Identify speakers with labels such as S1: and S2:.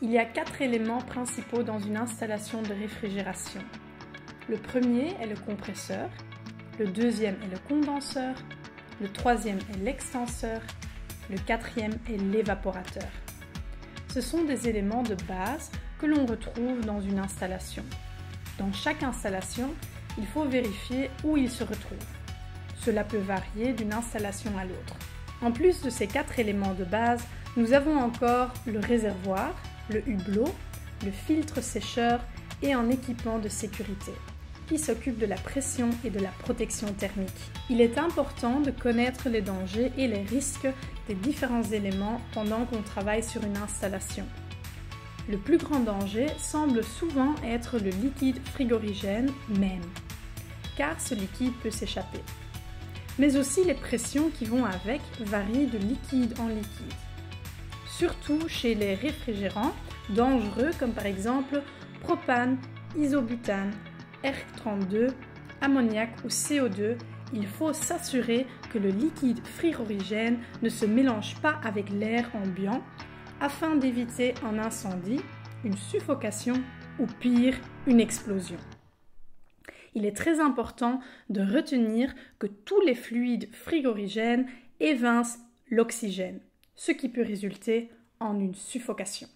S1: Il y a 4 éléments principaux dans une installation de réfrigération. Le premier est le compresseur, le deuxième est le condenseur, le troisième est l'extenseur, le quatrième est l'évaporateur. Ce sont des éléments de base que l'on retrouve dans une installation. Dans chaque installation, il faut vérifier où ils se retrouvent. Cela peut varier d'une installation à l'autre. En plus de ces 4 éléments de base, nous avons encore le réservoir, le hublot, le filtre sécheur et un équipement de sécurité qui s'occupe de la pression et de la protection thermique. Il est important de connaître les dangers et les risques des différents éléments pendant qu'on travaille sur une installation. Le plus grand danger semble souvent être le liquide frigorigène même, car ce liquide peut s'échapper. Mais aussi les pressions qui vont avec varient de liquide en liquide. Surtout chez les réfrigérants dangereux comme par exemple propane, isobutane, R32, ammoniac ou CO2, il faut s'assurer que le liquide frigorigène ne se mélange pas avec l'air ambiant afin d'éviter un incendie, une suffocation ou pire, une explosion. Il est très important de retenir que tous les fluides frigorigènes évincent l'oxygène, ce qui peut résulter en une suffocation.